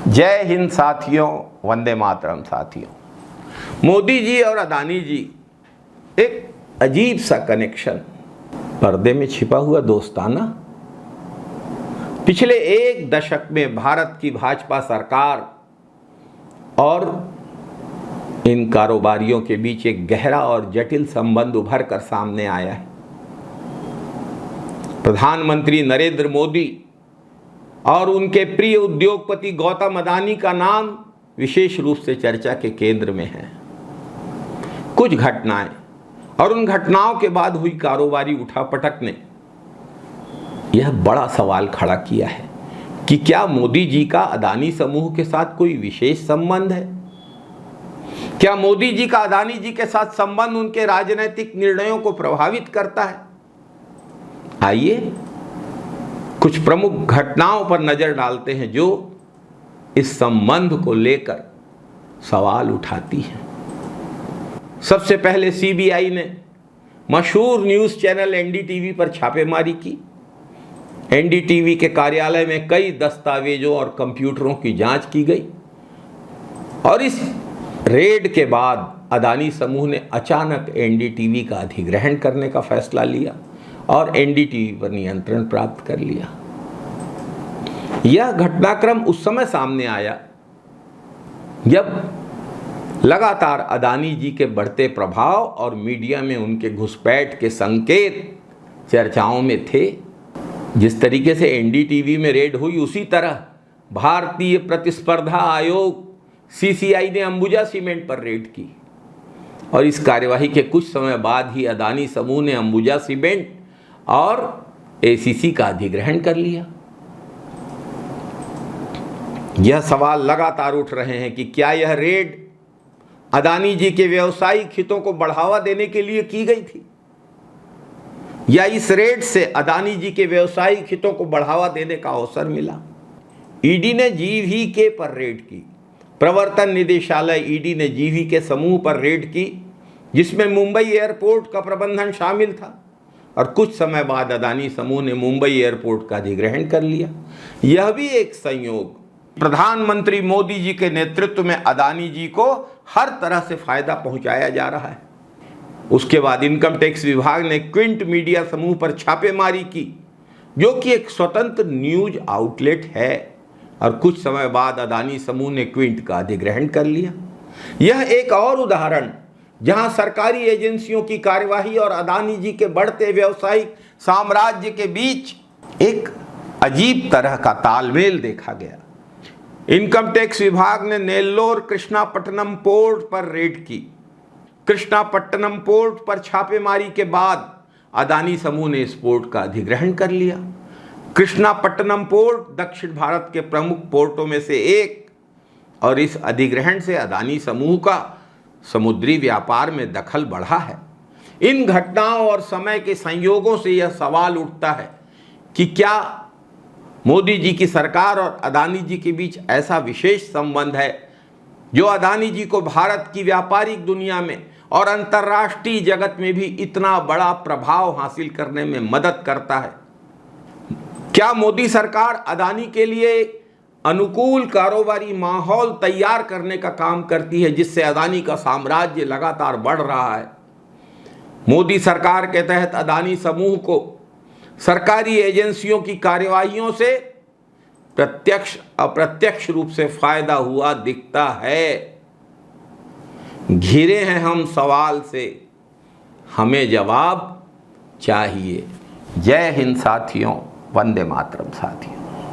जय हिंद साथियों, वंदे मातरम साथियों। मोदी जी और अदानी जी, एक अजीब सा कनेक्शन, पर्दे में छिपा हुआ दोस्ताना। पिछले एक दशक में भारत की भाजपा सरकार और इन कारोबारियों के बीच एक गहरा और जटिल संबंध उभर कर सामने आया है। प्रधानमंत्री नरेंद्र मोदी और उनके प्रिय उद्योगपति गौतम अदानी का नाम विशेष रूप से चर्चा के केंद्र में है। कुछ घटनाएं और उन घटनाओं के बाद हुई कारोबारी उठापटक ने यह बड़ा सवाल खड़ा किया है कि क्या मोदी जी का अदानी समूह के साथ कोई विशेष संबंध है? क्या मोदी जी का अदानी जी के साथ संबंध उनके राजनीतिक निर्णयों को प्रभावित करता है? आइए कुछ प्रमुख घटनाओं पर नजर डालते हैं जो इस संबंध को लेकर सवाल उठाती हैं। सबसे पहले सीबीआई ने मशहूर न्यूज़ चैनल एनडीटीवी पर छापेमारी की। एनडीटीवी के कार्यालय में कई दस्तावेजों और कंप्यूटरों की जांच की गई और इस रेड के बाद अदानी समूह ने अचानक एनडीटीवी का अधिग्रहण करने का फैसला लिया और एनडीटीवी पर नियंत्रण प्राप्त कर लिया। यह घटनाक्रम उस समय सामने आया जब लगातार अदानी जी के बढ़ते प्रभाव और मीडिया में उनके घुसपैठ के संकेत चर्चाओं में थे। जिस तरीके से एनडीटीवी में रेड हुई, उसी तरह भारतीय प्रतिस्पर्धा आयोग सीसीआई ने अंबुजा सीमेंट पर रेड की और इस कार्यवाही के कुछ समय बाद ही अदानी समूह ने अंबुजा सीमेंट और एसीसी का अधिग्रहण कर लिया। यह सवाल लगातार उठ रहे हैं कि क्या यह रेड अदानी जी के व्यवसायिक हितों को बढ़ावा देने के लिए की गई थी या इस रेड से अदानी जी के व्यवसायिक हितों को बढ़ावा देने का अवसर मिला। ईडी ने जीवीके पर रेड की। प्रवर्तन निदेशालय ईडी ने जीवीके समूह पर रेड की जिसमें मुंबई एयरपोर्ट का प्रबंधन शामिल था और कुछ समय बाद अदानी समूह ने मुंबई एयरपोर्ट का अधिग्रहण कर लिया। यह भी एक संयोग। प्रधानमंत्री मोदी जी के नेतृत्व में अदानी जी को हर तरह से फायदा पहुंचाया जा रहा है। उसके बाद इनकम टैक्स विभाग ने क्विंट मीडिया समूह पर छापेमारी की जो कि एक स्वतंत्र न्यूज आउटलेट है और कुछ समय बाद अदानी समूह ने क्विंट का अधिग्रहण कर लिया। यह एक और उदाहरण जहां सरकारी एजेंसियों की कार्यवाही और अदानी जी के बढ़ते व्यावसायिक साम्राज्य के बीच एक अजीब तरह का तालमेल देखा गया। इनकम टैक्स विभाग ने नेल्लोर कृष्णापट्टनम पोर्ट पर रेड की। कृष्णापट्टनम पोर्ट पर छापेमारी के बाद अदानी समूह ने इस पोर्ट का अधिग्रहण कर लिया। कृष्णापट्टनम पोर्ट दक्षिण भारत के प्रमुख पोर्टों में से एक और इस अधिग्रहण से अदानी समूह का समुद्री व्यापार में दखल बढ़ा है। इन घटनाओं और समय के संयोगों से यह सवाल उठता है कि क्या मोदी जी की सरकार और अदानी जी के बीच ऐसा विशेष संबंध है जो अदानी जी को भारत की व्यापारिक दुनिया में और अंतर्राष्ट्रीय जगत में भी इतना बड़ा प्रभाव हासिल करने में मदद करता है? क्या मोदी सरकार अदानी के लिए अनुकूल कारोबारी माहौल तैयार करने का काम करती है जिससे अदानी का साम्राज्य लगातार बढ़ रहा है? मोदी सरकार के तहत अदानी समूह को सरकारी एजेंसियों की कार्यवाहियों से प्रत्यक्ष अप्रत्यक्ष रूप से फायदा हुआ दिखता है। घिरे हैं हम सवाल से, हमें जवाब चाहिए। जय हिंद साथियों, वंदे मातरम साथियों।